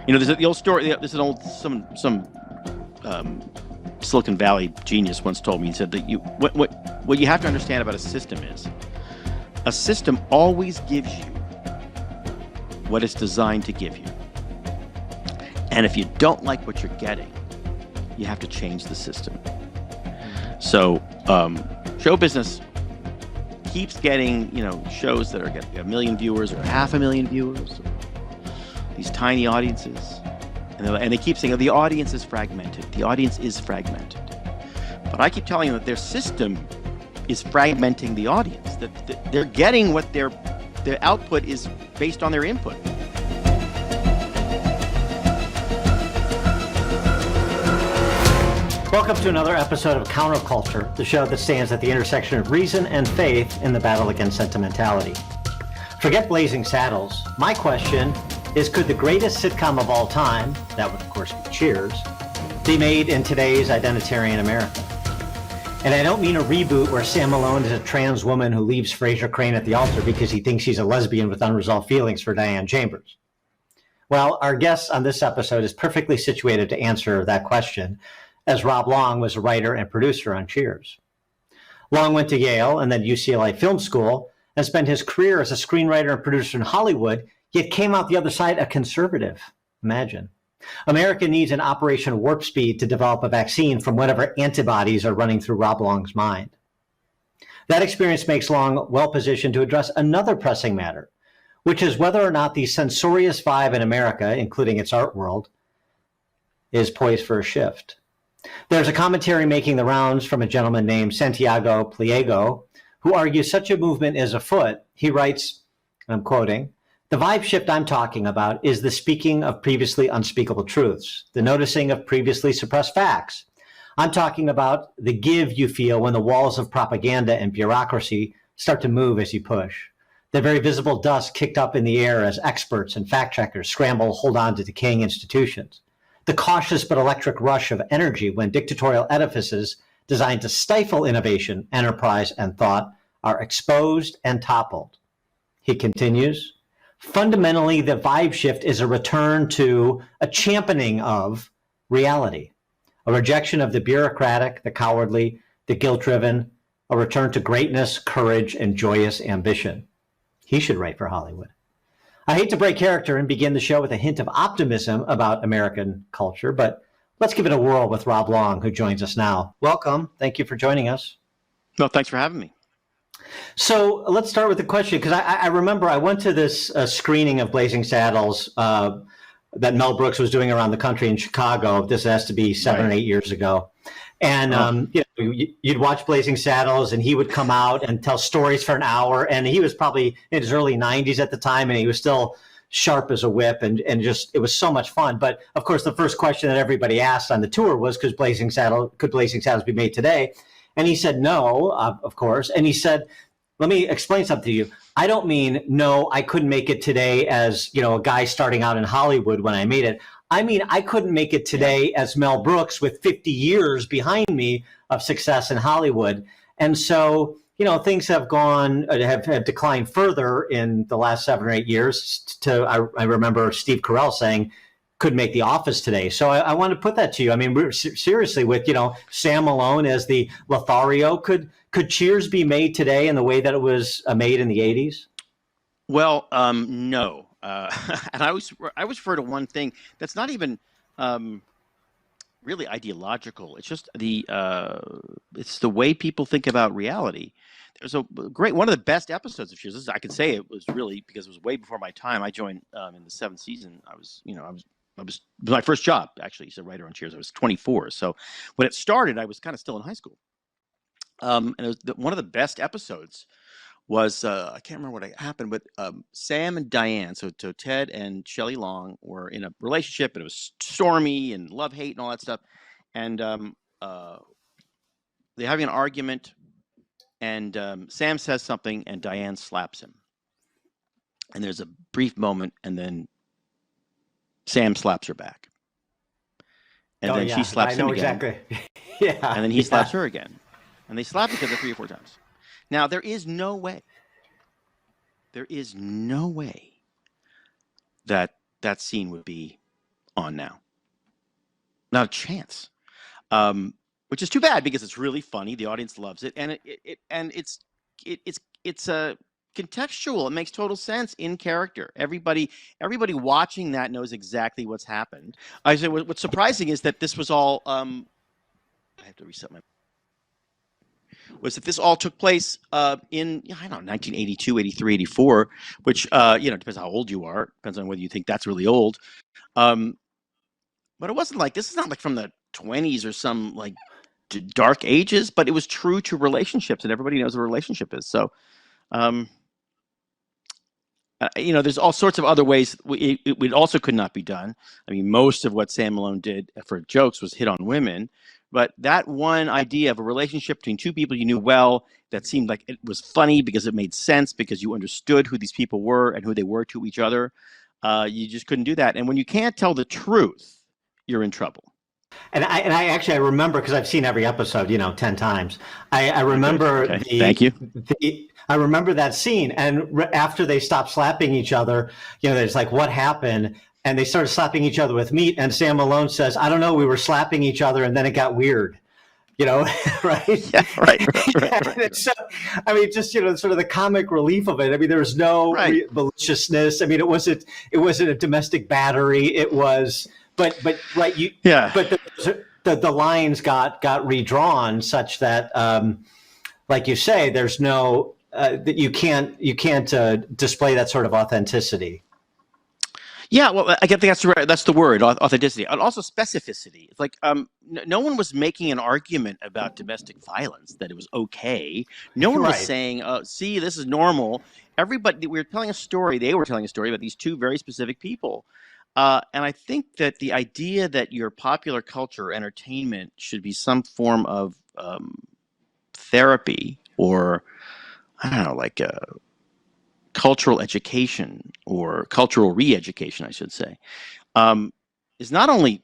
There's the old story. There's an old some Silicon Valley genius once told me. He said that what you have to understand about a system is a system always gives you what it's designed to give you, and if you don't like what you're getting, you have to change the system. So show business keeps getting shows that are getting 1 million viewers or 500,000 viewers. These tiny audiences, and they keep saying, the audience is fragmented. The audience is fragmented. But I keep telling them that their system is fragmenting the audience. That they're getting what their output is based on their input. Welcome to another episode of Counterculture, the show that stands at the intersection of reason and faith in the battle against sentimentality. Forget Blazing Saddles. My question is, could the greatest sitcom of all time, that would of course be Cheers, be made in today's identitarian America? And I don't mean a reboot where Sam Malone is a trans woman who leaves Fraser Crane at the altar because he thinks she's a lesbian with unresolved feelings for Diane Chambers. Well, our guest on this episode is perfectly situated to answer that question, as Rob Long was a writer and producer on Cheers. Long went to Yale and then UCLA Film School and spent his career as a screenwriter and producer in Hollywood, yet came out the other side a conservative. Imagine. America needs an Operation Warp Speed to develop a vaccine from whatever antibodies are running through Rob Long's mind. That experience makes Long well-positioned to address another pressing matter, which is whether or not the censorious vibe in America, including its art world, is poised for a shift. There's a commentary making the rounds from a gentleman named Santiago Pliego, who argues such a movement is afoot. He writes, and I'm quoting, "The vibe shift I'm talking about is the speaking of previously unspeakable truths, the noticing of previously suppressed facts. I'm talking about the give you feel when the walls of propaganda and bureaucracy start to move as you push. The very visible dust kicked up in the air as experts and fact checkers scramble to hold on to decaying institutions. The cautious but electric rush of energy when dictatorial edifices designed to stifle innovation, enterprise, and thought are exposed and toppled." He continues, "Fundamentally, the vibe shift is a return to a championing of reality, a rejection of the bureaucratic, the cowardly, the guilt-driven, a return to greatness, courage, and joyous ambition." He should write for Hollywood. I hate to break character and begin the show with a hint of optimism about American culture, but let's give it a whirl with Rob Long, who joins us now. Welcome. Thank you for joining us. Well, thanks for having me. So let's start with the question, because I remember I went to this screening of Blazing Saddles that Mel Brooks was doing around the country in Chicago. This has to be 7 or 8 years ago. And you'd watch Blazing Saddles, and he would come out and tell stories for an hour. And he was probably in his early 90s at the time, and he was still sharp as a whip, and just it was so much fun. But of course, the first question that everybody asked on the tour was, could Blazing Saddles be made today? And he said no, of course. And he said, let me explain something to you. I don't mean, no, I couldn't make it today as, a guy starting out in Hollywood when I made it. I mean, I couldn't make it today as Mel Brooks with 50 years behind me of success in Hollywood. And so, things have have declined further in the last 7 or 8 years. I remember Steve Carell saying, could make The Office today. So I want to put that to you. I mean, seriously, with, Sam Malone as the Lothario, could Cheers be made today in the way that it was made in the 80s? Well, no. And I always refer to one thing that's not even really ideological. It's just it's the way people think about reality. There's one of the best episodes of Cheers. I can say it was really because it was way before my time. I joined in the 7th season. It was my first job, actually, as a writer on Cheers. I was 24. So when it started, I was kind of still in high school. And it was one of the best episodes was, I can't remember what happened, but Sam and Diane, so Ted and Shelley Long were in a relationship, and it was stormy and love, hate, and all that stuff. And they're having an argument, and Sam says something, and Diane slaps him. And there's a brief moment, and then Sam slaps her back. And then she slaps him again. Exactly. Yeah. And then he slaps her again. And they slap each other 3 or 4 times. Now, there is no way that that scene would be on now. Not a chance. Which is too bad because it's really funny. The audience loves it, and it's contextual. It makes total sense in character. Everybody watching that knows exactly what's happened. I say what's surprising is that this was all. I have to reset my. Was that this all took place in, I don't know, 1982, 83, 84, which depends how old you are, depends on whether you think that's really old. But it wasn't like, this is not like from the 20s or some like dark ages, but it was true to relationships, and everybody knows what a relationship is. So there's all sorts of other ways it also could not be done. I mean, most of what Sam Malone did for jokes was hit on women, but that one idea of a relationship between two people you knew well, that seemed like it was funny because it made sense, because you understood who these people were and who they were to each other. You just couldn't do that. And when you can't tell the truth, you're in trouble. And I remember, because I've seen every episode, 10 times. I remember okay. Thank you. I remember that scene, and after they stopped slapping each other, it's like, what happened? And they started slapping each other with meat, and Sam Malone says, I don't know, we were slapping each other, and then it got weird. Right? Yeah, right. So, I mean, just sort of the comic relief of it. I mean, there was no maliciousness. I mean, it wasn't a domestic battery. It was, but right, But the lines got redrawn such that, like you say, there's no that you can't display that sort of authenticity. Yeah, well, I think that's the word, authenticity, and also specificity. It's like no one was making an argument about domestic violence, that it was okay. No one was saying, "See, this is normal." Everybody, we were telling a story. They were telling a story about these two very specific people, and I think that the idea that your popular culture entertainment should be some form of therapy, or I don't know, like cultural education or cultural re-education, I should say, is not only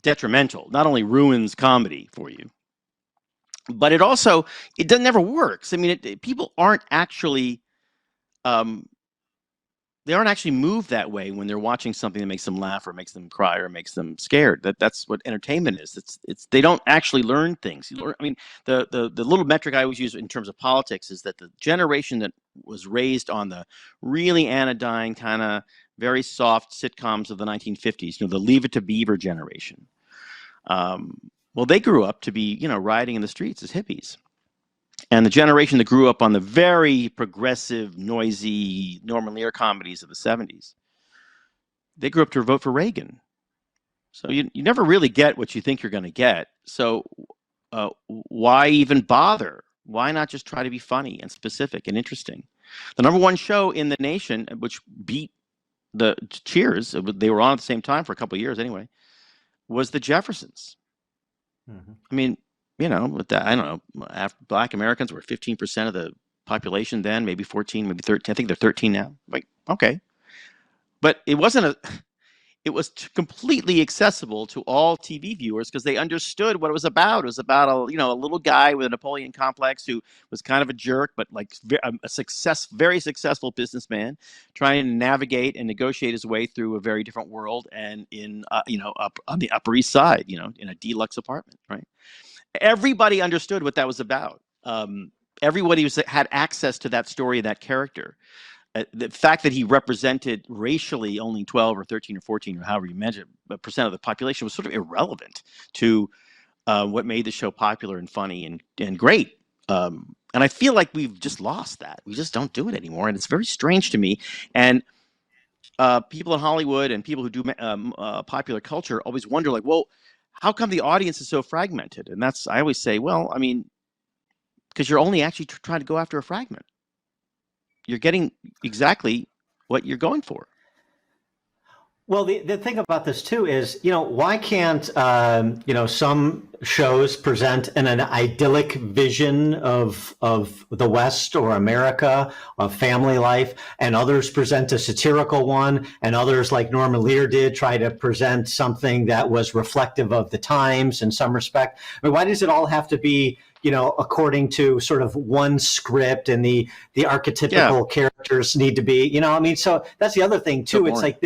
detrimental, not only ruins comedy for you, but it never works. I mean, people aren't actually moved that way when they're watching something that makes them laugh or makes them cry or makes them scared. That's what entertainment is. It's they don't actually learn things. I mean, the little metric I always use in terms of politics is that the generation that was raised on the really anodyne, kind of very soft sitcoms of the 1950s, the Leave It to Beaver generation. Well, they grew up to be, rioting in the streets as hippies. And the generation that grew up on the very progressive, noisy Norman Lear comedies of the 70s, they grew up to vote for Reagan. So you never really get what you think you're going to get. So why even bother? Why not just try to be funny and specific and interesting? The number one show in the nation, which beat the Cheers, they were on at the same time for a couple of years anyway, was The Jeffersons. Mm-hmm. I mean, with that, I don't know, Black Americans were 15% of the population then, maybe 14, maybe 13. I think they're 13 now. Like, okay. But it wasn't it was completely accessible to all TV viewers because they understood what it was about. It was about a little guy with a Napoleon complex who was kind of a jerk, but like very successful businessman trying to navigate and negotiate his way through a very different world, and in up on the Upper East Side, in a deluxe apartment, right? Everybody understood what that was about. Everybody had access to that story, that character. The fact that he represented racially only 12 or 13 or 14 or however you measure percent of the population was sort of irrelevant to what made the show popular and funny and great. And I feel like we've just lost that. We just don't do it anymore, and it's very strange to me. And people in Hollywood and people who do popular culture always wonder, like, well, how come the audience is so fragmented? And I always say, well, I mean, because you're only actually trying to go after a fragment. You're getting exactly what you're going for. Well, the thing about this too is, why can't, some shows present an idyllic vision of the West or America, of family life, and others present a satirical one, and others, like Norman Lear did, try to present something that was reflective of the times in some respect? I mean, why does it all have to be, according to sort of one script, and the archetypical characters need to be, I mean, so that's the other thing too. It's like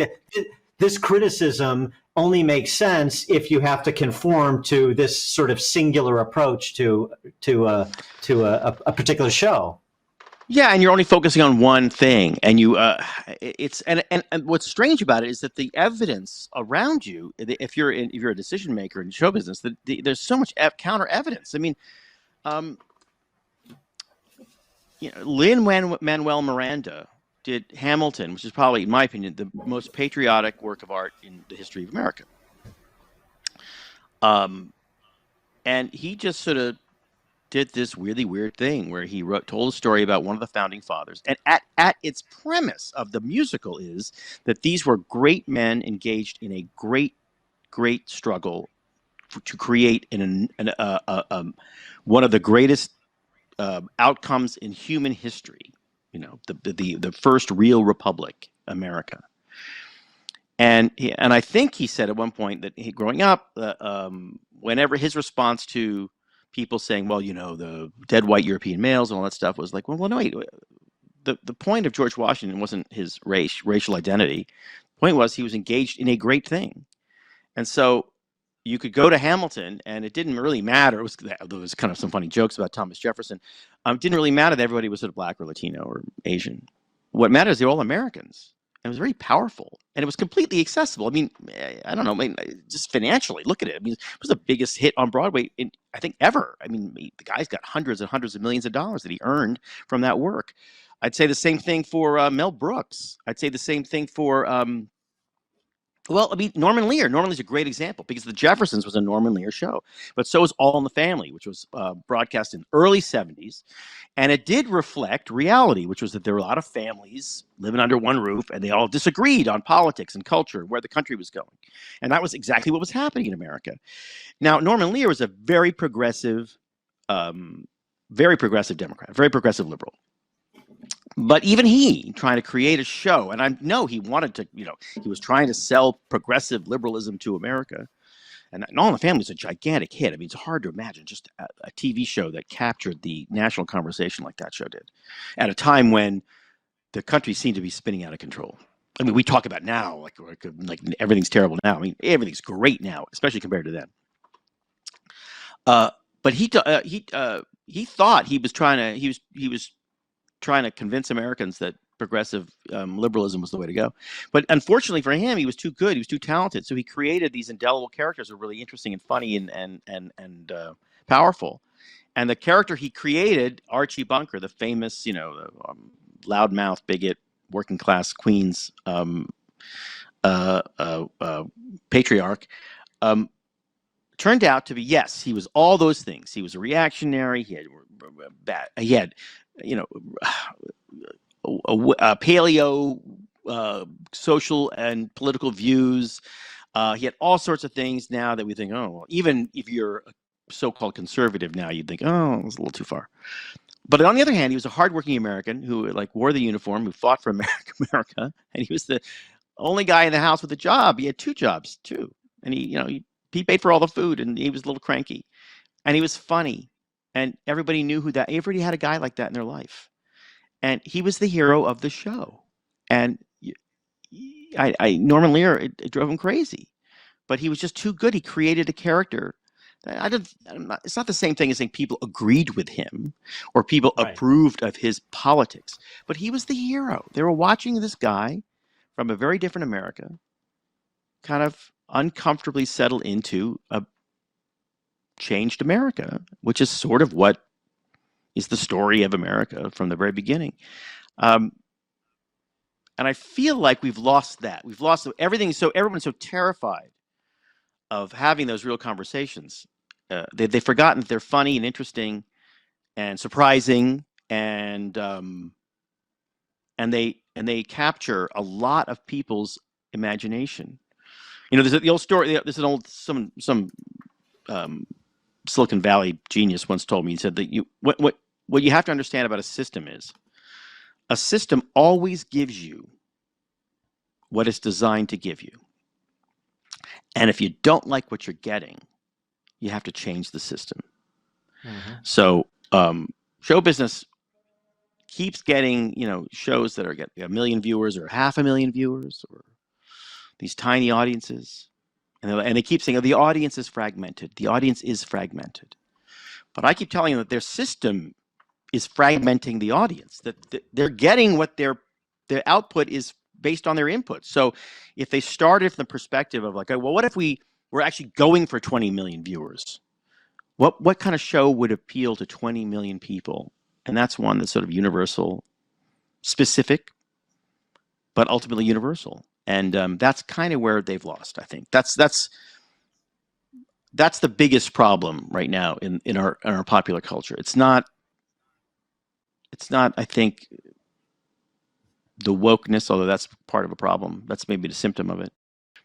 this criticism only makes sense if you have to conform to this sort of singular approach to a particular show. Yeah, and you're only focusing on one thing, and it's and what's strange about it is that the evidence around you, if you're a decision maker in show business, there's so much counter evidence. I mean, Lin-Manuel Miranda did Hamilton, which is probably, in my opinion, the most patriotic work of art in the history of America. And he just sort of did this really weird thing where he told a story about one of the founding fathers. And at its premise of the musical is that these were great men engaged in a great struggle to create one of the greatest outcomes in human history. The first real republic, America. And I think he said at one point that growing up, whenever his response to people saying, well, the dead white European males and all that stuff was like, well, no, wait. The point of George Washington wasn't his racial identity. The point was he was engaged in a great thing. And so you could go to Hamilton and it didn't really matter. There was kind of some funny jokes about Thomas Jefferson. It didn't really matter that everybody was sort of black or Latino or Asian. What matters is they're all Americans. And it was very powerful, and it was completely accessible. I mean, I don't know, just financially, look at it. I mean, it was the biggest hit on Broadway, I think, ever. I mean, the guy's got hundreds and hundreds of millions of dollars that he earned from that work. I'd say the same thing for Mel Brooks. I'd say the same thing for, Norman Lear. Norman Lear's a great example because The Jeffersons was a Norman Lear show, but so was All in the Family, which was broadcast in the early 70s. And it did reflect reality, which was that there were a lot of families living under one roof, and they all disagreed on politics and culture, where the country was going. And that was exactly what was happening in America. Now, Norman Lear was a very progressive Democrat, very progressive liberal. But even he, trying to create a show, and I know he wanted to, he was trying to sell progressive liberalism to America. And All in the Family is a gigantic hit. I mean, it's hard to imagine just a TV show that captured the national conversation like that show did, at a time when the country seemed to be spinning out of control. I mean, we talk about now like everything's terrible now. I mean, everything's great now, especially compared to then. But he thought he was trying to convince Americans that progressive liberalism was the way to go. But unfortunately for him, he was too good. He was too talented. So he created these indelible characters that were really interesting and funny and powerful. And the character he created, Archie Bunker, the famous, loudmouth, bigot, working class Queens patriarch, turned out to be, yes, he was all those things. He was a reactionary. He had paleo social and political views. He had all sorts of things now that we think, oh, well, even if you're a so-called conservative now, you'd think, oh, it was a little too far. But on the other hand, he was a hardworking American who wore the uniform, who fought for America, and he was the only guy in the house with a job. He had two jobs too, and he paid for all the food, and he was a little cranky, and he was funny. And everybody knew everybody had a guy like that in their life. And he was the hero of the show. And Norman Lear, it drove him crazy. But he was just too good. He created a character. It's not the same thing as saying people agreed with him or people approved of his politics. But he was the hero. They were watching this guy from a very different America kind of uncomfortably settle into a changed America, which is sort of what is the story of America from the very beginning. And I feel like we've lost that. We've lost everything. So everyone's so terrified of having those real conversations. They've forgotten that they're funny and interesting and surprising, and they capture a lot of people's imagination. There's the old story. There's an old some Silicon Valley genius once told me. He said that what you have to understand about a system is a system always gives you what it's designed to give you. And if you don't like what you're getting, you have to change the system. Mm-hmm. So show business keeps getting, shows that are getting 1 million viewers or 500,000 viewers or these tiny audiences, and they keep saying, oh, the audience is fragmented. The audience is fragmented. But I keep telling them that their system is fragmenting the audience, that they're getting what their output is based on their input. So if they started from the perspective of like, well, what if we were actually going for 20 million viewers? What kind of show would appeal to 20 million people? And that's one that's sort of universal, specific, but ultimately universal. And that's kind of where they've lost, I think. That's the biggest problem right now in our popular culture. It's not, I think, the wokeness, although that's part of a problem. That's maybe the symptom of it.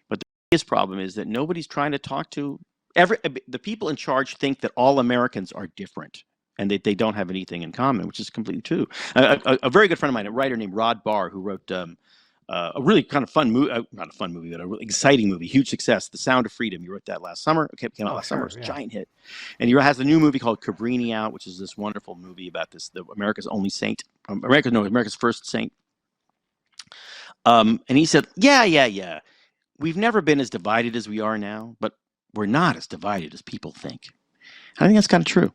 But the biggest problem is that nobody's trying to talk to the people in charge think that all Americans are different and that they don't have anything in common, which is completely true. A very good friend of mine, a writer named Rod Barr, who wrote a really kind of fun movie, not a fun movie, but a really exciting movie, huge success, The Sound of Freedom. He wrote that last summer. It came out last summer. It was a giant hit. And he has a new movie called Cabrini out, which is this wonderful movie about America's only saint, America's first saint. And he said, yeah. We've never been as divided as we are now, but we're not as divided as people think. I think that's kind of true.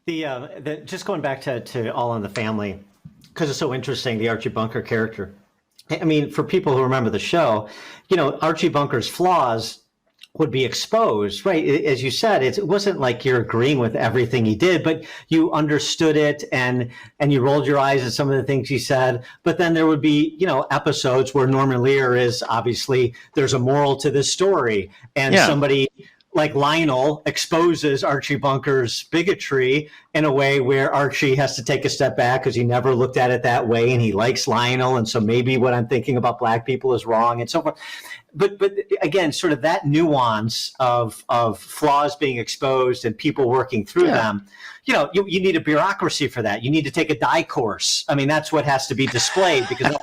Just going back to All in the Family, because it's so interesting, the Archie Bunker character. I mean, for people who remember the show, Archie Bunker's flaws would be exposed, right? As you said, it wasn't like you're agreeing with everything he did, but you understood it and you rolled your eyes at some of the things he said. But then there would be, episodes where Norman Lear is obviously, there's a moral to this story, and somebody like Lionel exposes Archie Bunker's bigotry in a way where Archie has to take a step back because he never looked at it that way, and he likes Lionel, and so maybe what I'm thinking about black people is wrong, and so forth. But again, sort of that nuance of flaws being exposed and people working through them, you need a bureaucracy for that. You need to take a die course. I mean, that's what has to be displayed, because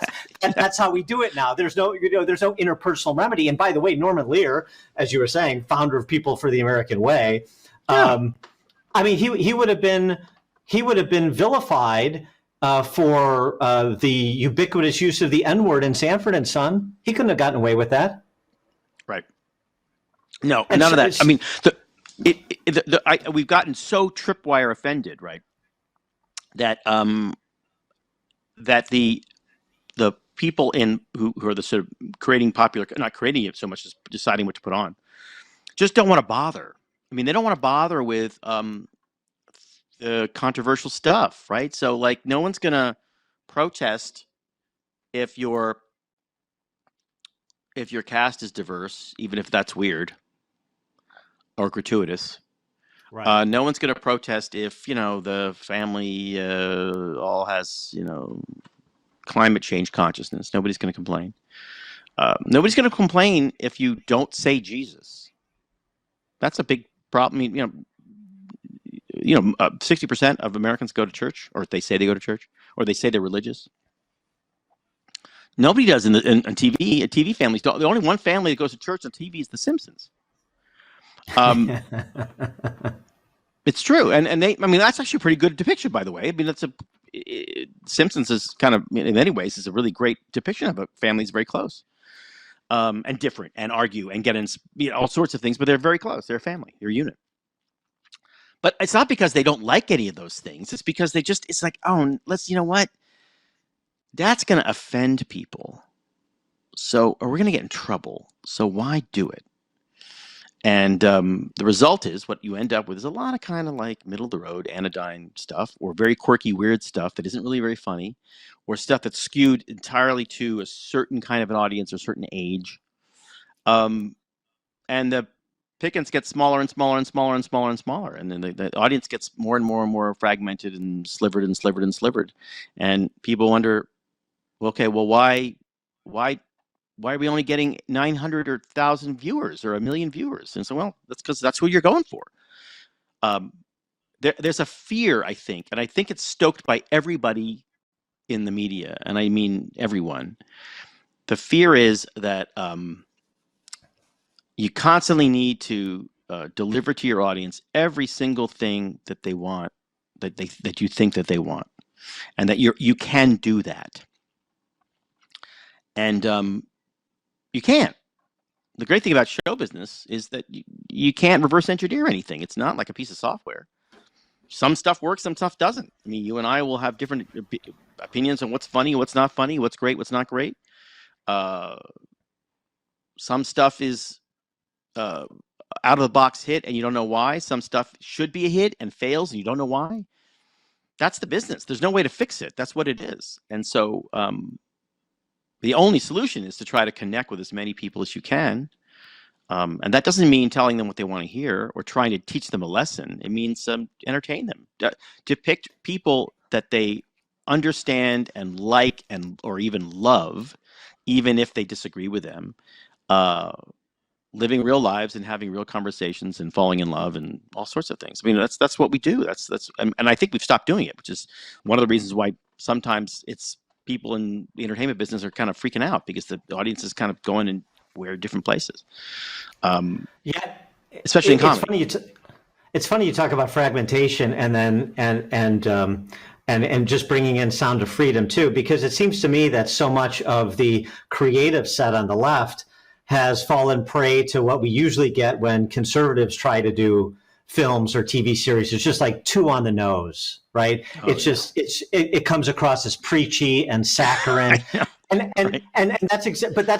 that's how we do it now. There's no interpersonal remedy. And by the way, Norman Lear, as you were saying, founder of People for the American Way, I mean, he would have been vilified for the ubiquitous use of the N-word in Sanford and Son. He couldn't have gotten away with that. Right. No, and none of that. I mean, we've gotten so tripwire offended, right, that that the people who are the sort of not creating it so much as deciding what to put on, just don't want to bother. I mean, they don't want to bother with controversial stuff, right? So, like, no one's gonna protest if your cast is diverse, even if that's weird or gratuitous. Right. No one's gonna protest if the family all has climate change consciousness. Nobody's gonna complain. Nobody's gonna complain if you don't say Jesus. That's a big problem. I mean, 60% of Americans go to church, or they say they go to church, or they say they're religious. Nobody does in TV. TV families don't. The only one family that goes to church on TV is The Simpsons. It's true, and they. I mean, that's actually a pretty good depiction, by the way. I mean, Simpsons is kind of, in many ways, is a really great depiction of a family that's very close, and different, and argue, and get in all sorts of things, but they're very close. They're a family. They're a unit. But it's not because they don't like any of those things. It's because it's like, oh, what? That's going to offend people. So, or we're going to get in trouble. So why do it? And the result is, what you end up with is a lot of kind of like middle of the road anodyne stuff, or very quirky, weird stuff that isn't really very funny, or stuff that's skewed entirely to a certain kind of an audience or certain age. And the pickings get smaller and smaller and smaller and smaller and smaller, and then the audience gets more and more and more fragmented and slivered and slivered and slivered, and people wonder, okay, well, why are we only getting 900 or 1,000 viewers or 1 million viewers? And so, well, that's because that's who you're going for. There's a fear, I think, and I think it's stoked by everybody in the media, and I mean everyone. The fear is that you constantly need to deliver to your audience every single thing that they want, that you think that they want, and that you can do that. And You can't. The great thing about show business is that you can't reverse engineer anything. It's not like a piece of software. Some stuff works, some stuff doesn't. I mean, you and I will have different opinions on what's funny, what's not funny, what's great, what's not great. Some stuff is out of the box hit and you don't know why. Some stuff should be a hit and fails and you don't know why. That's the business. There's no way to fix it. That's what it is. And so the only solution is to try to connect with as many people as you can. And that doesn't mean telling them what they want to hear or trying to teach them a lesson. It means entertain them, to pick people that they understand and like or even love, even if they disagree with them, living real lives and having real conversations and falling in love and all sorts of things. I mean, that's what we do. And I think we've stopped doing it, which is one of the reasons why sometimes it's people in the entertainment business are kind of freaking out because the audience is kind of going in weird different places. Yeah, especially in comedy. It's funny you talk about fragmentation and then and just bringing in Sound of Freedom too, because it seems to me that so much of the creative set on the left has fallen prey to what we usually get when conservatives try to do films or TV series. It's just like too on the nose, right? It comes across as preachy and saccharine. And that's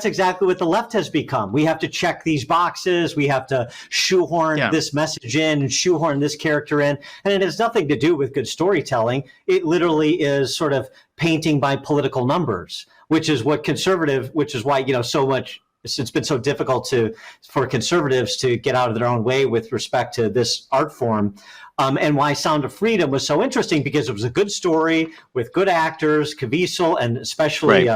exactly what the left has become. We have to check these boxes. We have to shoehorn this message in and shoehorn this character in. And it has nothing to do with good storytelling. It literally is sort of painting by political numbers, which is why, so much, it's been so difficult for conservatives to get out of their own way with respect to this art form. And why Sound of Freedom was so interesting, because it was a good story with good actors, Caviezel, and especially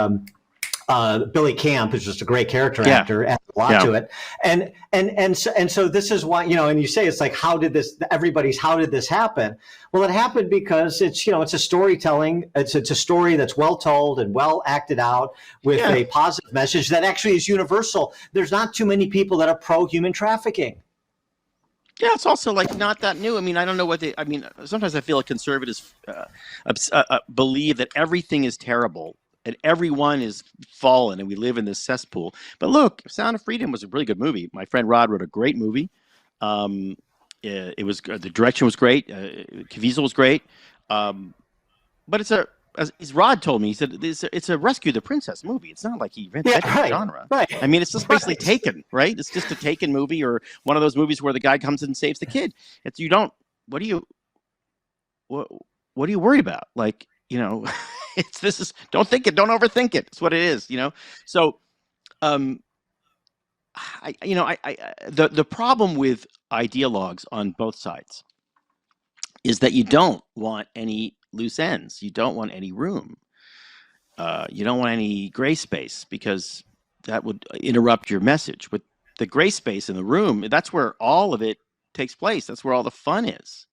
Billy Camp, who's just a great character actor, added a lot to it. And so this is why, and you say it's like, how did this happen? Well, it happened because it's a storytelling. It's a story that's well told and well acted out with a positive message that actually is universal. There's not too many people that are pro human trafficking. Yeah, it's also like not that new. I mean, I don't know sometimes I feel like conservatives believe that everything is terrible and everyone is fallen and we live in this cesspool. But look, Sound of Freedom was a really good movie. My friend Rod wrote a great movie. It was the direction was great. Caviezel was great. But as Rod told me, he said it's a Rescue the Princess movie. It's not like he invented the genre. Right. I mean, it's just basically Taken, right? It's just a Taken movie, or one of those movies where the guy comes in and saves the kid. What are you worried about? Like, don't overthink it. It's what it is, So, the problem with ideologues on both sides is that you don't want any loose ends. You don't want any room. You don't want any gray space, because that would interrupt your message. With the gray space in the room, that's where all of it takes place. That's where all the fun is.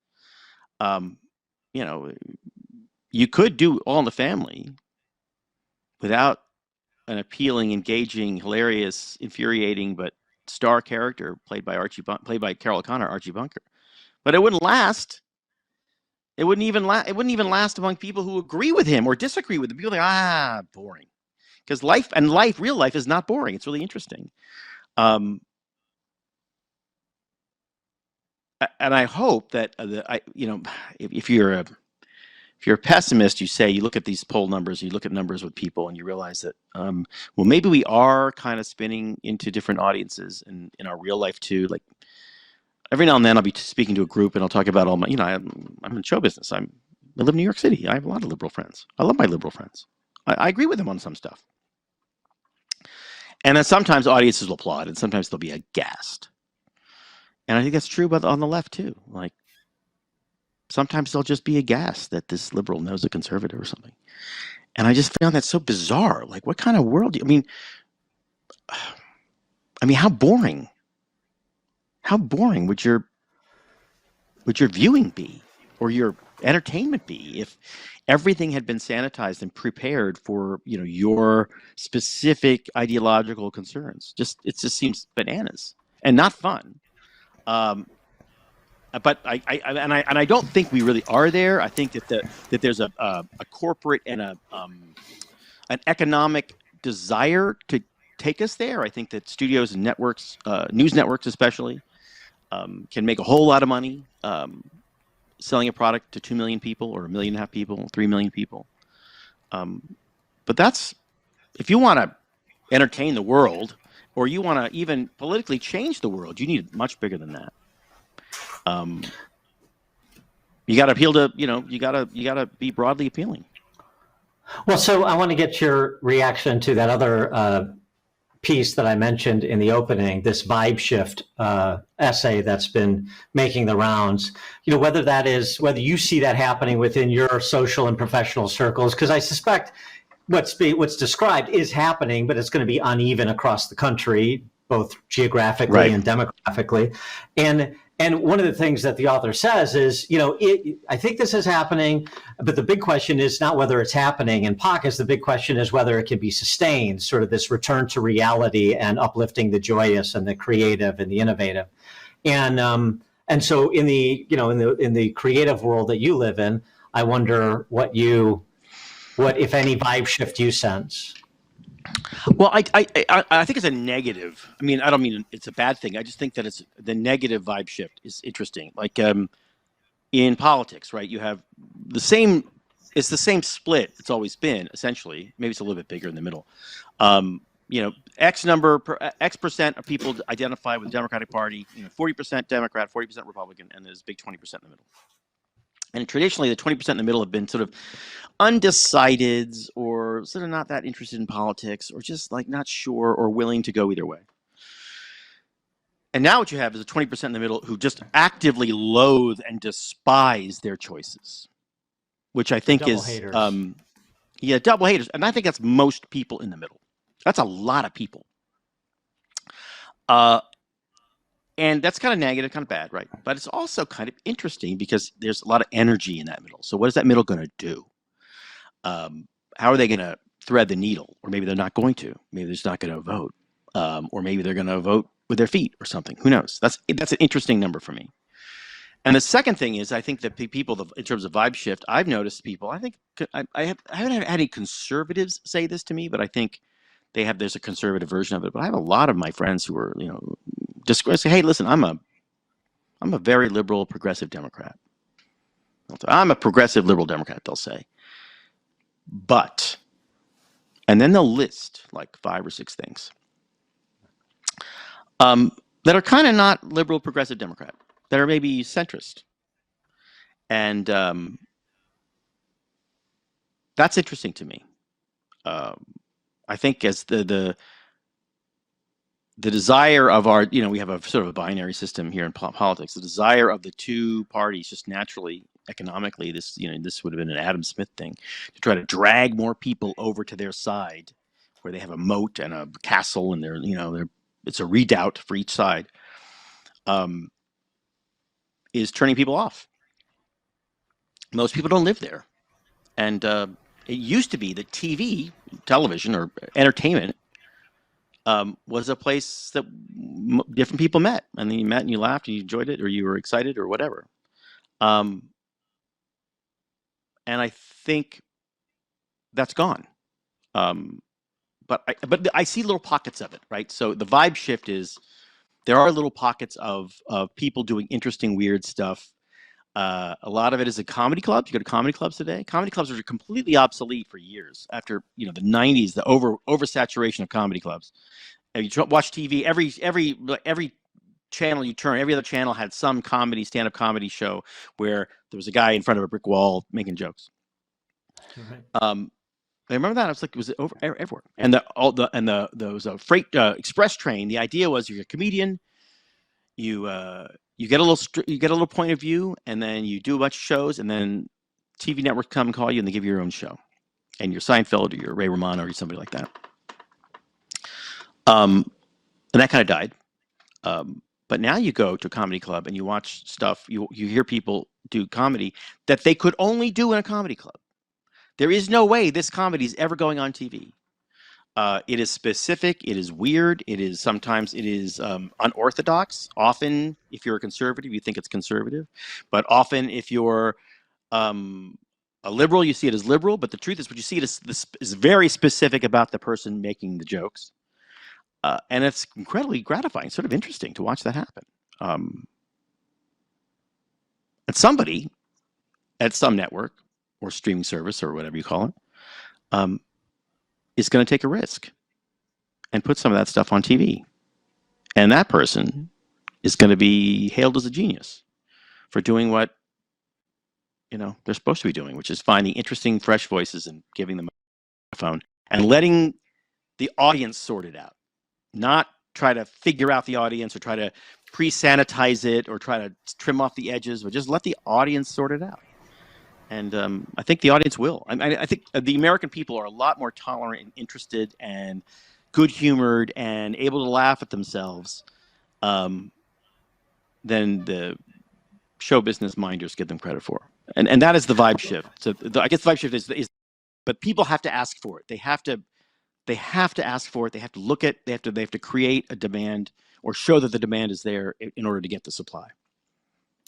You could do All in the Family without an appealing, engaging, hilarious, infuriating, but star character played by Carol O'Connor, Archie Bunker. But it wouldn't last. It wouldn't even last among people who agree with him or disagree with him. People are like, boring. Because real life is not boring. It's really interesting. And I hope that if you're a pessimist, you look at these poll numbers, you look at numbers with people, and you realize that maybe we are kind of spinning into different audiences in our real life too. Like, every now and then I'll be speaking to a group and I'll talk about all my, I'm in show business. I live in New York City. I have a lot of liberal friends. I love my liberal friends. I agree with them on some stuff. And then sometimes audiences will applaud and sometimes they'll be aghast. And I think that's true on the left too. Like, sometimes they'll just be aghast that this liberal knows a conservative or something. And I just found that so bizarre. Like, what kind of world how boring? How boring would your viewing be, or your entertainment be, if everything had been sanitized and prepared for your specific ideological concerns? It just seems bananas and not fun. But I don't think we really are there. I think that there's a corporate and an economic desire to take us there. I think that studios and networks, news networks especially, can make a whole lot of money selling a product to 2 million people or 1.5 million people, 3 million people. But that's, if you want to entertain the world, or you want to even politically change the world, you need much bigger than that. You got to appeal to, you got to be broadly appealing. Well, so I want to get your reaction to that other piece that I mentioned in the opening, this vibe shift essay that's been making the rounds. Whether you see that happening within your social and professional circles, because I suspect what's described is happening, but it's going to be uneven across the country, both geographically and demographically. And one of the things that the author says is, I think this is happening, but the big question is not whether it's happening in pockets. The big question is whether it can be sustained, sort of this return to reality and uplifting the joyous and the creative and the innovative. And so in the creative world that you live in, I wonder what if any vibe shift you sense. Well, I think it's a negative. I mean, I don't mean it's a bad thing. I just think that it's the negative vibe shift is interesting. Like in politics, right? You have it's the same split it's always been, essentially. Maybe it's a little bit bigger in the middle. X percent of people identify with the Democratic Party, 40% Democrat, 40% Republican, and there's a big 20% in the middle. And traditionally, the 20% in the middle have been sort of undecideds or sort of not that interested in politics or just like not sure or willing to go either way. And now what you have is a 20% in the middle who just actively loathe and despise their choices, which I think double is haters. Double haters. And I think that's most people in the middle. That's a lot of people. And that's kind of negative, kind of bad, right? But it's also kind of interesting because there's a lot of energy in that middle. So what is that middle going to do? How are they going to thread the needle? Or maybe they're not going to. Maybe they're just not going to vote. Or maybe they're going to vote with their feet or something. Who knows? That's an interesting number for me. And the second thing is, I think that people, in terms of vibe shift, I've noticed people, I haven't had any conservatives say this to me, but I think there's a conservative version of it. But I have a lot of my friends who are, just say, hey, listen, I'm a very liberal, progressive Democrat. I'm a progressive liberal Democrat, they'll say. But, and then they'll list like 5 or 6 things that are kind of not liberal, progressive Democrat, that are maybe centrist. And that's interesting to me. I think as the desire of our, we have a sort of a binary system here in politics. The desire of the two parties just naturally, economically, this would have been an Adam Smith thing, to try to drag more people over to their side, where they have a moat and a castle, and it's a redoubt for each side, is turning people off. Most people don't live there, and it used to be that television, or entertainment, was a place that different people met, and then you met and you laughed and you enjoyed it, or you were excited or whatever. And I think that's gone. But I see little pockets of it, right? So the vibe shift is there are little pockets of people doing interesting, weird stuff. A lot of it is at comedy clubs. You go to comedy clubs today. Comedy clubs are completely obsolete for years after the 90s, the oversaturation of comedy clubs. And you watch TV, every channel you turn, every other channel had some stand-up comedy show where there was a guy in front of a brick wall making jokes. Right. I remember that. I was like, it was over everywhere. And there was a freight express train. The idea was you're a comedian, you get a little point of view, and then you do a bunch of shows, and then TV networks come and call you, and they give you your own show, and you're Seinfeld or you're Ray Romano or you're somebody like that. And that kind of died. But now you go to a comedy club and you watch stuff. You hear people do comedy that they could only do in a comedy club. There is no way this comedy is ever going on TV. It is specific. It is weird. Sometimes it is unorthodox. Often, if you're a conservative, you think it's conservative. But often, if you're a liberal, you see it as liberal. But the truth is, what you see it is very specific about the person making the jokes. and it's incredibly gratifying, sort of interesting to watch that happen. And somebody at some network or streaming service or whatever you call it is going to take a risk and put some of that stuff on TV. And that person is going to be hailed as a genius for doing what they're supposed to be doing, which is finding interesting, fresh voices and giving them a microphone and letting the audience sort it out. Not try to figure out the audience or try to pre-sanitize it or try to trim off the edges, but just let the audience sort it out. And I think the audience will. I think the American people are a lot more tolerant and interested and good-humored and able to laugh at themselves than the show business minders give them credit for. And that is the vibe shift. So I guess the vibe shift is, but people have to ask for it. They have to ask for it. They have to look at. They have to create a demand or show that the demand is there in order to get the supply.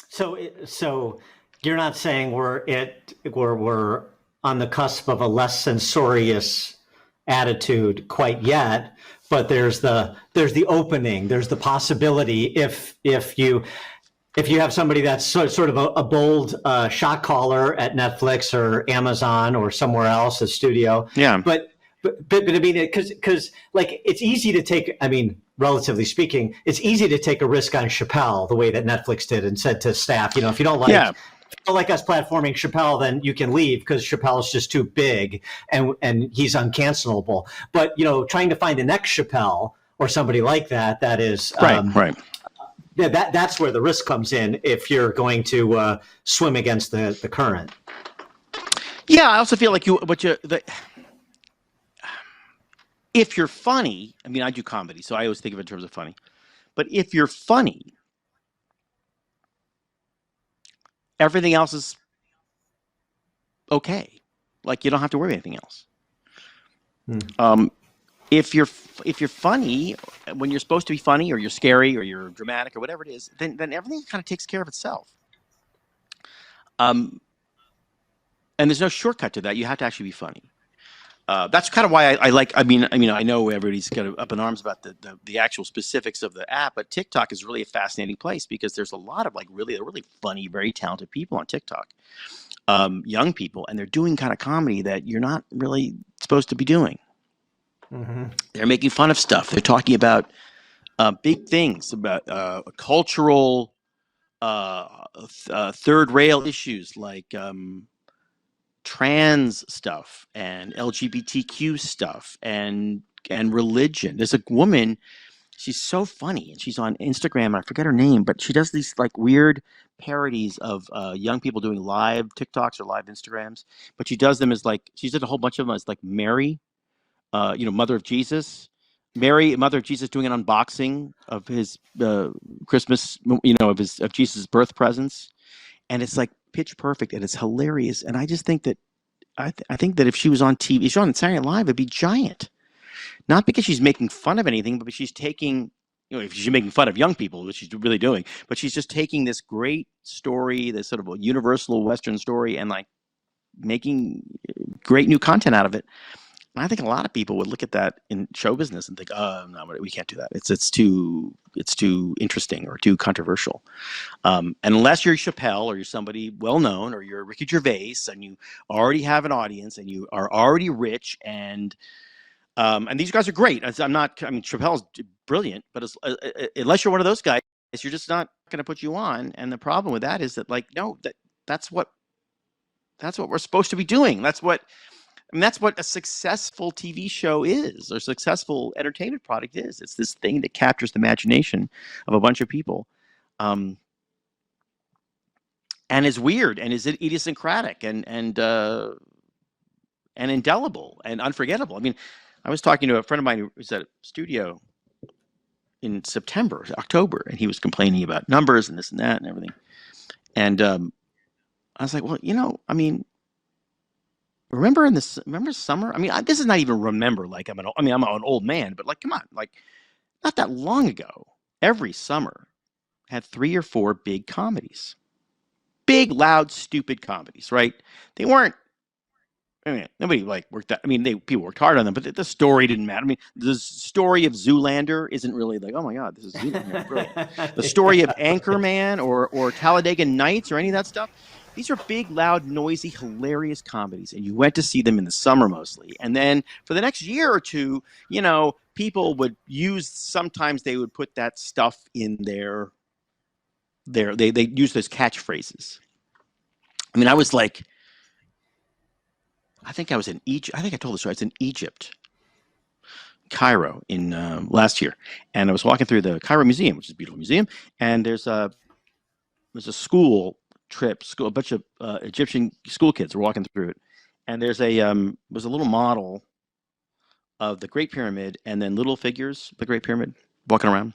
So you're not saying we're on the cusp of a less censorious attitude quite yet, but there's the opening, there's the possibility if you have somebody that's sort of a bold shot caller at Netflix or Amazon or somewhere else, a studio. Yeah. But I mean, because like it's easy to take. I mean, relatively speaking, it's easy to take a risk on Chappelle the way that Netflix did and said to staff, if you don't like. Yeah. If you don't like us platforming Chappelle, then you can leave because Chappelle's just too big and he's uncancelable. But trying to find the next Chappelle or somebody like that is right. That's where the risk comes in if you're going to swim against the current. Yeah, I also feel like if you're funny, I mean, I do comedy, so I always think of it in terms of funny. But if you're funny, everything else is okay. Like you don't have to worry about anything else. If you're funny when you're supposed to be funny, or you're scary, or you're dramatic, or whatever it is, then everything kind of takes care of itself. And there's no shortcut to that. You have to actually be funny. That's kind of why I like. I mean, I know everybody's kind of up in arms about the actual specifics of the app, but TikTok is really a fascinating place because there's a lot of really funny, very talented people on TikTok, young people, and they're doing kind of comedy that you're not really supposed to be doing. Mm-hmm. They're making fun of stuff. They're talking about big things, about cultural, third rail issues like trans stuff and LGBTQ stuff and religion. There's a woman, she's so funny, and she's on Instagram. I forget her name, but she does these weird parodies of young people doing live TikToks or live Instagrams. But she does them as she did a whole bunch of them as Mary, Mother of Jesus. Mary, Mother of Jesus, doing an unboxing of his Christmas, of Jesus' birth presents, and it's pitch perfect and it's hilarious. And I just think that I think that if she was on TV, if she's on Saturday Night Live, it'd be giant. Not because she's making fun of anything, but she's taking, if she's making fun of young people, which she's really doing, but she's just taking this great story, this sort of a universal Western story, and making great new content out of it. And I think a lot of people would look at that in show business and think, "Oh no, we can't do that. It's too interesting or too controversial." And unless you're Chappelle or you're somebody well known, or you're Ricky Gervais and you already have an audience and you are already rich, and these guys are great. Chappelle's brilliant, but unless you're one of those guys, you're just not going to put you on. And the problem with that is that no, that's what we're supposed to be doing. That's what a successful TV show is, or successful entertainment product is. It's this thing that captures the imagination of a bunch of people, and is weird and is idiosyncratic and indelible and unforgettable. I mean, I was talking to a friend of mine who was at a studio in October, and he was complaining about numbers and this and that and everything. And I was like, well, remember summer? I mean, this is not even remember. I'm an old man, but come on, not that long ago, every summer had 3 or 4 big comedies, big, loud, stupid comedies, right? They weren't I mean, nobody like worked that. I mean, people worked hard on them, but the story didn't matter. I mean, the story of Zoolander isn't really like, oh my God, this is Zoolander, brilliant. The story of Anchorman or Talladega Nights or any of that stuff. These are big, loud, noisy, hilarious comedies, and you went to see them in the summer mostly. And then for the next year or two, people would use. Sometimes they would put that stuff in they use those catchphrases. I mean, I was like. I think I was in Egypt. I think I told this story. I was in Egypt, Cairo, in last year, and I was walking through the Cairo Museum, which is a beautiful museum. And there's a school trip, a bunch of Egyptian school kids were walking through it, and there's was a little model of the Great Pyramid, and then little figures of the Great Pyramid walking around.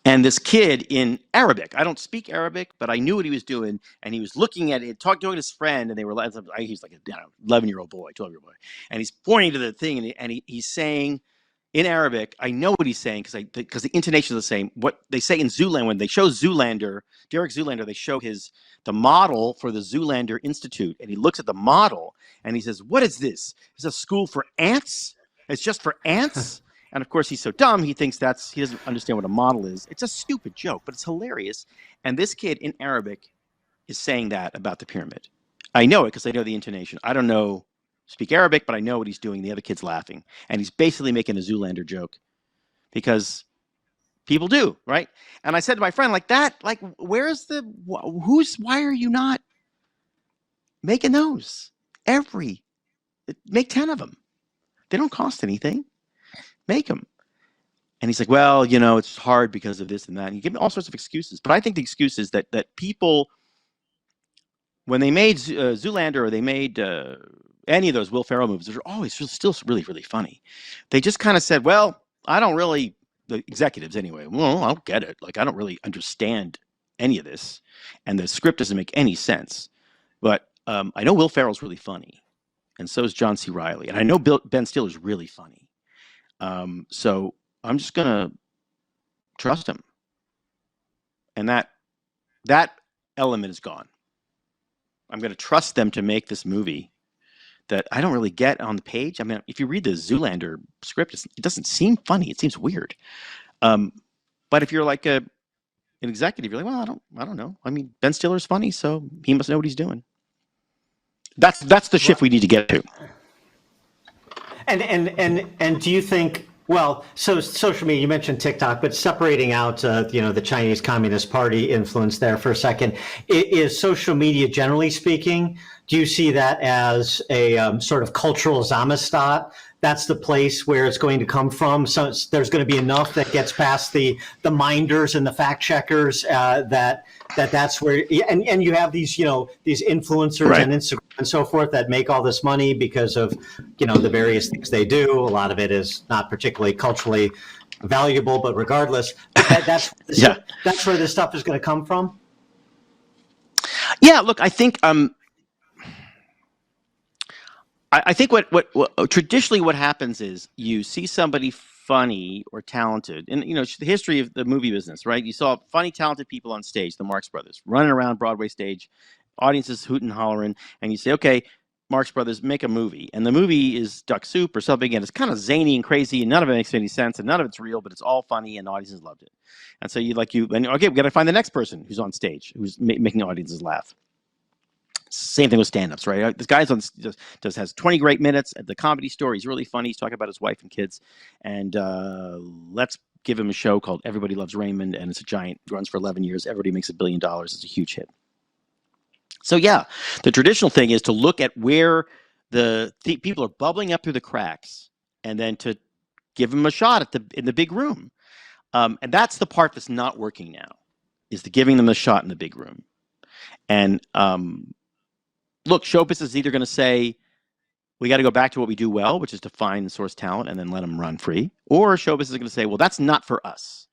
And this kid in Arabic, I don't speak Arabic, but I knew what he was doing. And he was looking at it, talking to his friend, and they were, he's like a 11-year-old boy, 12-year-old boy. And he's pointing to the thing, and he's saying in Arabic, I know what he's saying because the intonation is the same. What they say in Zoolander, when they show Zoolander, Derek Zoolander, they show the model for the Zoolander Institute. And he looks at the model, and he says, what is this? Is this a school for ants? It's just for ants? And of course, he's so dumb, he thinks he doesn't understand what a model is. It's a stupid joke, but it's hilarious. And this kid in Arabic is saying that about the pyramid. I know it because I know the intonation. I don't speak Arabic, but I know what he's doing. The other kid's laughing. And he's basically making a Zoolander joke because people do, right? And I said to my friend, why are you not making those? Make 10 of them. They don't cost anything. Make them. And he's like, well, it's hard because of this and that. And you give me all sorts of excuses. But I think the excuse is that people, when they made Zoolander or they made any of those Will Ferrell movies, they're always still really, really funny. They just kind of said, well, the executives anyway, well, I don't get it. Like, I don't really understand any of this. And the script doesn't make any sense. But I know Will Ferrell's really funny. And so is John C. Reilly. And I know Ben Stiller's really funny. So I'm just going to trust him. And that element is gone. I'm going to trust them to make this movie that I don't really get on the page. I mean, if you read the Zoolander script, it doesn't seem funny. It seems weird. But if you're like an executive, you're like, well, I don't know. I mean, Ben Stiller's funny, so he must know what he's doing. That's the shift we need to get to. And do you think, well, so social media, you mentioned TikTok, but separating out, the Chinese Communist Party influence there for a second, is social media, generally speaking, do you see that as a sort of cultural Zamostat? That's the place where it's going to come from. So there's going to be enough that gets past the minders and the fact checkers that's where, and you have these influencers right. and Instagram and so forth that make all this money because of the various things they do. A lot of it is not particularly culturally valuable, but regardless, that's where this stuff is going to come from. Yeah, look, I think I think what traditionally what happens is you see somebody funny or talented, and the history of the movie business, right? You saw funny, talented people on stage, the Marx Brothers, running around Broadway stage, audiences hooting and hollering, and you say, okay, Marx Brothers, make a movie, and the movie is Duck Soup or something, and it's kind of zany and crazy, and none of it makes any sense, and none of it's real, but it's all funny, and audiences loved it. And so okay, we got to find the next person who's on stage who's making audiences laugh. Same thing with stand-ups, right? This guy's has 20 great minutes at the Comedy Store. He's really funny. He's talking about his wife and kids. And let's give him a show called Everybody Loves Raymond, and it's a giant, runs for 11 years. Everybody makes $1 billion. It's a huge hit. So yeah, the traditional thing is to look at where the people are bubbling up through the cracks, and then to give them a shot in the big room. And that's the part that's not working now, is the giving them a shot in the big room. And look, show business is either going to say, we got to go back to what we do well, which is to find and source talent and then let them run free. Or show business is going to say, well, that's not for us,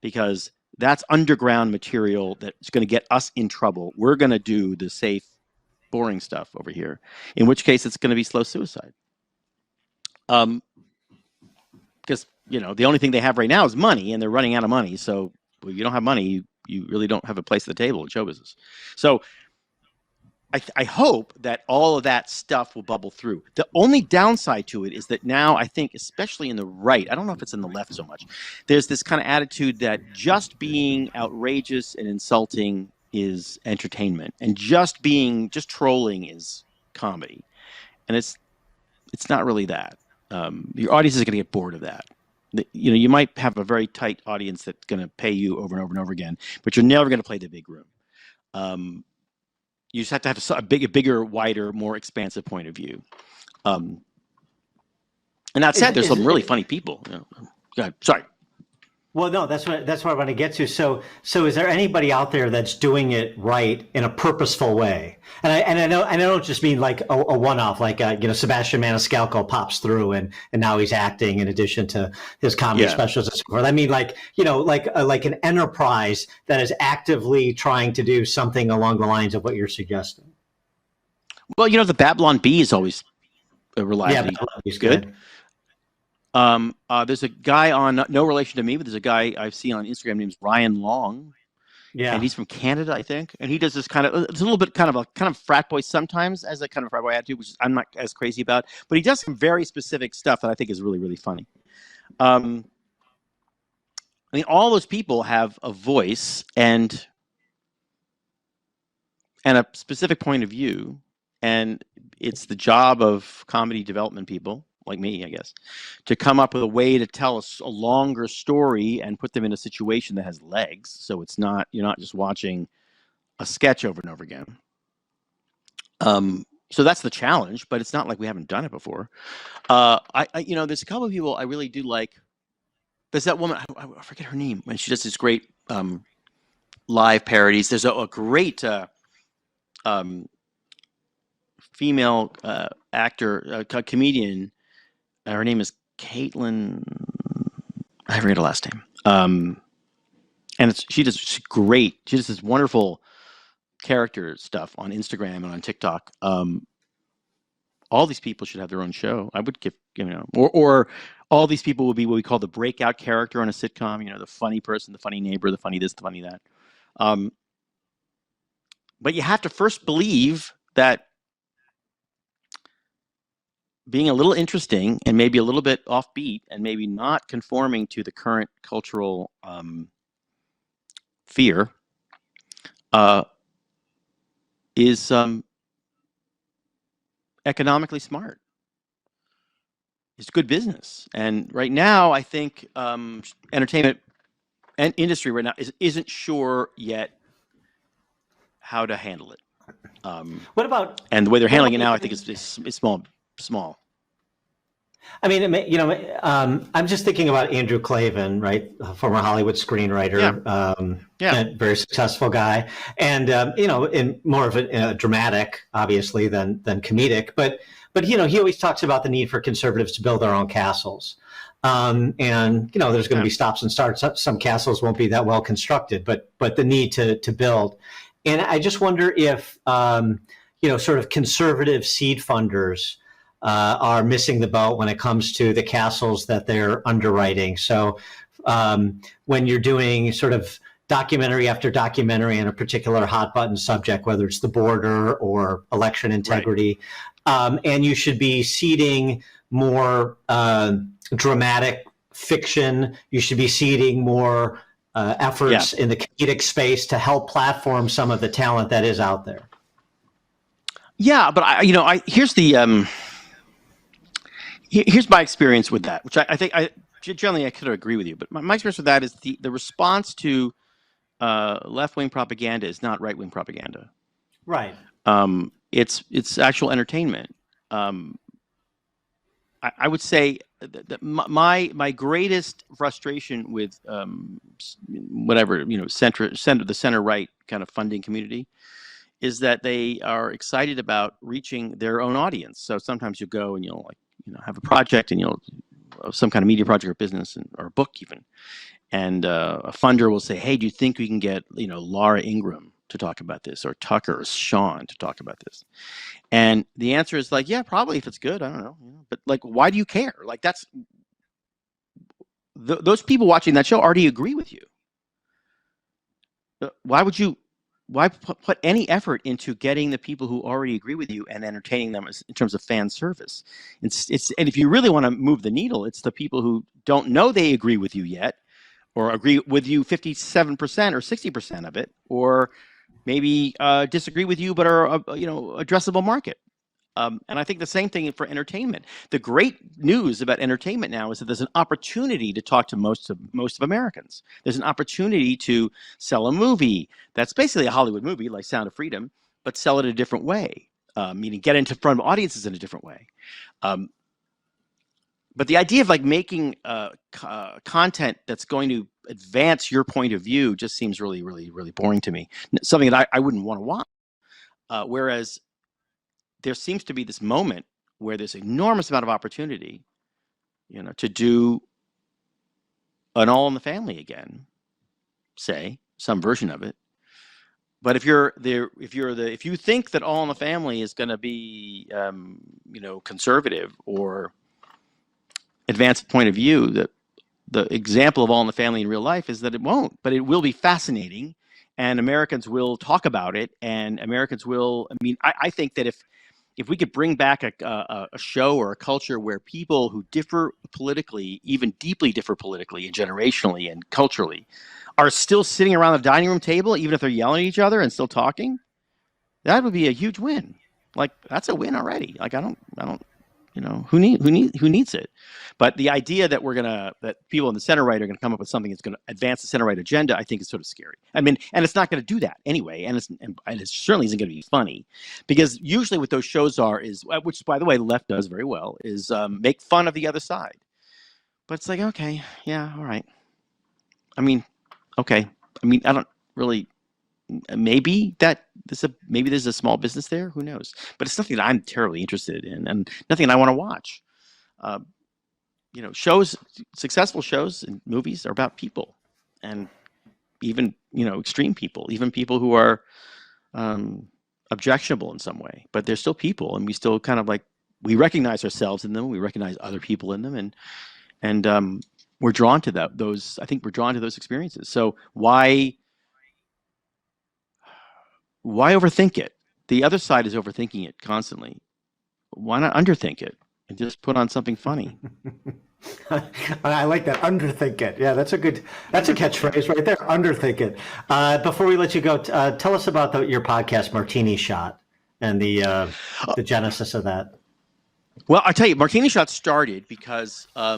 because that's underground material that's going to get us in trouble. We're going to do the safe, boring stuff over here, in which case it's going to be slow suicide. Because, the only thing they have right now is money, and they're running out of money. So if you don't have money, you really don't have a place at the table in show business. So I hope that all of that stuff will bubble through. The only downside to it is that now I think, especially in the right, I don't know if it's in the left so much, there's this kind of attitude that just being outrageous and insulting is entertainment, and just trolling is comedy, and it's not really that. Your audience is going to get bored of that. You might have a very tight audience that's going to pay you over and over and over again, but you're never going to play the big room. You just have to have a bigger, wider, more expansive point of view. And that said, there's some really funny people. Go ahead. Sorry. Well, no, that's what I want to get to. So is there anybody out there that's doing it right in a purposeful way? And I don't just mean like a one-off, like Sebastian Maniscalco pops through and now he's acting in addition to his comedy specials and so forth. I mean, like an enterprise that is actively trying to do something along the lines of what you're suggesting. Well, the Babylon Bee is always reliably good. There's a guy on, no relation to me, but there's a guy I've seen on Instagram named Ryan Long. Yeah. And he's from Canada, I think. And he does this it's a little bit kind of frat boy sometimes, as a kind of frat boy attitude, which I'm not as crazy about. But he does some very specific stuff that I think is really, really funny. I mean, all those people have a voice and a specific point of view. And it's the job of comedy development people, like me, I guess, to come up with a way to tell a longer story and put them in a situation that has legs. So you're not just watching a sketch over and over again. So that's the challenge, but it's not like we haven't done it before. There's a couple of people I really do like. There's that woman, I forget her name, and she does this great live parodies. There's a great female actor, comedian. Her name is Caitlin. I forget her last name. And she does great. She does this wonderful character stuff on Instagram and on TikTok. All these people should have their own show. I would give, or all these people would be what we call the breakout character on a sitcom. The funny person, the funny neighbor, the funny this, the funny that. But you have to first believe that being a little interesting and maybe a little bit offbeat and maybe not conforming to the current cultural fear is economically smart. It's good business. And right now, I think entertainment and industry right now isn't sure yet how to handle it. What about? And the way they're handling it now, I think is small. I mean, I'm just thinking about Andrew Klavan, right? A former Hollywood screenwriter, a very successful guy, and in more of a dramatic, obviously, than comedic. But he always talks about the need for conservatives to build their own castles. And there's going to be stops and starts. Some castles won't be that well constructed, but the need to build. And I just wonder if sort of conservative seed funders are missing the boat when it comes to the castles that they're underwriting. So when you're doing sort of documentary after documentary on a particular hot button subject, whether it's the border or election integrity, and you should be seeding more dramatic fiction, you should be seeding more efforts in the comedic space to help platform some of the talent that is out there. Yeah, but here's my experience with that, which I think generally I could agree with you. But my experience with that is the response to left-wing propaganda is not right-wing propaganda. Right. It's actual entertainment. I would say that my greatest frustration with the center-right kind of funding community is that they are excited about reaching their own audience. So sometimes you go and you'll have a project and you'll some kind of media project or business or a book even, and a funder will say, "Hey, do you think we can get Laura Ingraham to talk about this, or Tucker or Sean to talk about this?" And the answer is like, "Yeah, probably if it's good. I don't know, but like, why do you care? Like that's those people watching that show already agree with you. Why would you why put any effort into getting the people who already agree with you and entertaining them in terms of fan service? And if you really want to move the needle, it's the people who don't know they agree with you yet, or agree with you 57% or 60% of it, or maybe disagree with you but are addressable market. And I think the same thing for entertainment. The great news about entertainment now is that there's an opportunity to talk to most of Americans. There's an opportunity to sell a movie that's basically a Hollywood movie like Sound of Freedom, but sell it a different way, meaning get into front of audiences in a different way. But the idea of like making content that's going to advance your point of view just seems really, really, really boring to me. Something that I wouldn't want to watch. Whereas there seems to be this moment where there's an enormous amount of opportunity, to do an All in the Family again, say some version of it. But if you think that All in the Family is going to be, conservative or advance point of view, that the example of All in the Family in real life is that it won't, but it will be fascinating, and Americans will talk about it, and Americans will. I mean, I think that if we could bring back a show or a culture where people who differ politically, even deeply differ politically and generationally and culturally, are still sitting around the dining room table, even if they're yelling at each other and still talking, that would be a huge win. Like, that's a win already. Like, I don't, who needs it? But the idea that that people in the center right are going to come up with something that's going to advance the center right agenda, I think is sort of scary. I mean, and it's not going to do that anyway, and it certainly isn't going to be funny, because usually what those shows is, which by the way the left does very well, is make fun of the other side. But it's like, okay, yeah, all right. I mean, okay. I mean, I don't really. Maybe there's a small business there. Who knows? But it's nothing that I'm terribly interested in, and nothing that I want to watch. Successful shows and movies are about people, and even extreme people, even people who are objectionable in some way, but they're still people, and we still kind of we recognize ourselves in them, we recognize other people in them, and we're drawn to those. I think we're drawn to those experiences. So why overthink it? The other side is overthinking it constantly. Why not underthink it and just put on something funny? I like that. Underthink it. Yeah, that's a catchphrase right there. Underthink it. Before we let you go, tell us about your podcast, Martini Shot, and the genesis of that. Well, I tell you, Martini Shot started because I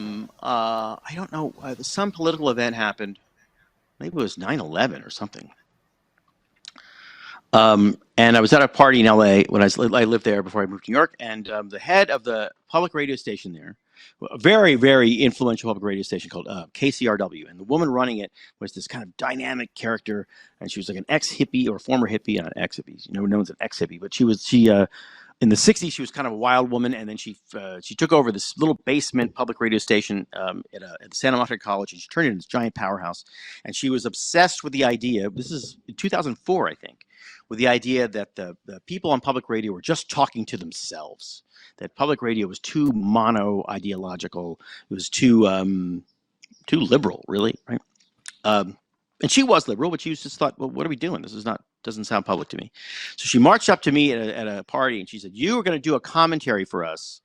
don't know, some political event happened. Maybe it was 9/11 or something. And I was at a party in LA when I lived there before I moved to New York, and the head of the public radio station there, a very, very influential public radio station called KCRW, and the woman running it was this kind of dynamic character, and she was like an ex-hippie or former hippie, not ex-hippie, no one's an ex-hippie, but she in the 60s, she was kind of a wild woman, and then she took over this little basement public radio station at Santa Monica College, and she turned it into this giant powerhouse. And she was obsessed with the idea, this is in 2004, I think, with the idea that the people on public radio were just talking to themselves, that public radio was too mono-ideological, it was too liberal, really, right? And she was liberal, but she just thought, well, what are we doing? Doesn't sound public to me. So she marched up to me at a party, and she said, you are going to do a commentary for us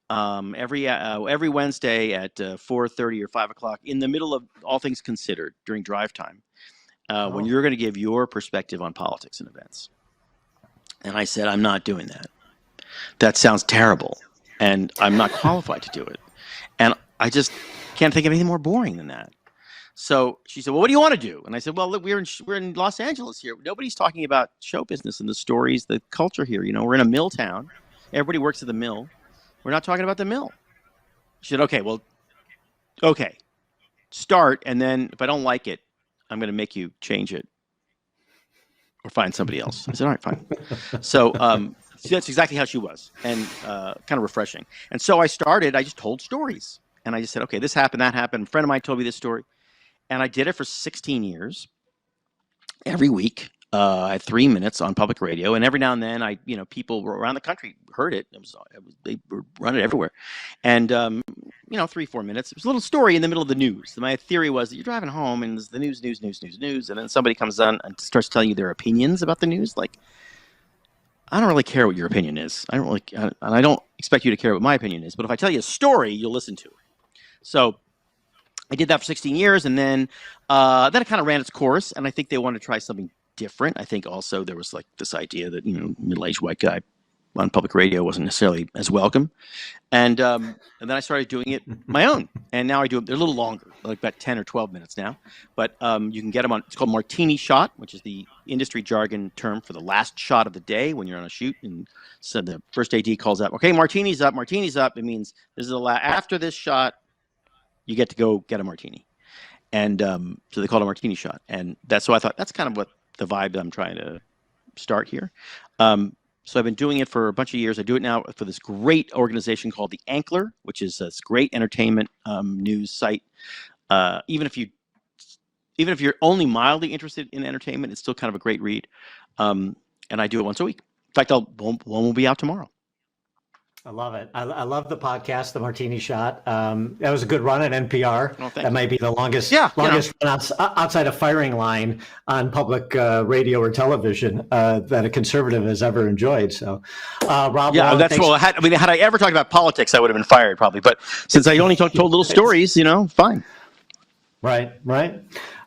every Wednesday at 4:30 or 5 o'clock in the middle of All Things Considered during drive time, when you're going to give your perspective on politics and events. And I said, I'm not doing that. That sounds terrible, and I'm not qualified to do it. And I just can't think of anything more boring than that. So she said, well, what do you want to do? And I said, well, look, we're in Los Angeles here. Nobody's talking about show business and the stories, the culture here. We're in a mill town. Everybody works at the mill. We're not talking about the mill. She said, okay, start. And then if I don't like it, I'm going to make you change it or find somebody else. I said, all right, fine. So that's exactly how she was, and kind of refreshing. And so I just told stories. And I just said, okay, this happened, that happened. A friend of mine told me this story. And I did it for 16 years, every week. I had 3 minutes on public radio, and every now and then, people around the country heard it. They were running it everywhere, and 3-4 minutes. It was a little story in the middle of the news. My theory was that you're driving home, and there's the news, and then somebody comes on and starts telling you their opinions about the news. Like, I don't really care what your opinion is. I don't expect you to care what my opinion is. But if I tell you a story, you'll listen to it. So I did that for 16 years, and then it kind of ran its course, and I think they wanted to try something different. I think also there was like this idea that middle-aged white guy on public radio wasn't necessarily as welcome, and then I started doing it my own, and now I do it. They're a little longer, like about 10 or 12 minutes now, but you can get them on. It's called Martini Shot, which is the industry jargon term for the last shot of the day when you're on a shoot, and so the first AD calls out, "Okay, martini's up, martini's up." It means this is the after this shot, you get to go get a martini, and so they call it a Martini Shot, and that's so I thought that's kind of what the vibe that I'm trying to start here. So I've been doing it for a bunch of years. I do it now for this great organization called the Ankler, which is this great entertainment news site. Even if you're only mildly interested in entertainment, it's still kind of a great read. And I do it once a week. In fact, one will be out tomorrow. I love it. I love the podcast, the Martini Shot. That was a good run at NPR. Oh, that might be the longest run outside of firing line on public radio or television that a conservative has ever enjoyed. So, Rob, yeah, Long, had I ever talked about politics, I would have been fired probably. But since I only told little stories, fine. Right.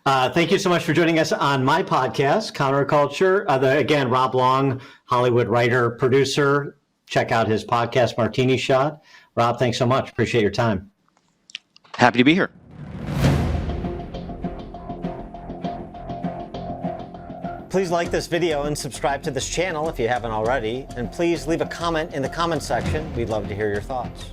Thank you so much for joining us on my podcast, Counterculture. Again, Rob Long, Hollywood writer, producer. Check out his podcast, Martini Shot. Rob, thanks so much. Appreciate your time. Happy to be here. Please like this video and subscribe to this channel if you haven't already. And please leave a comment in the comment section. We'd love to hear your thoughts.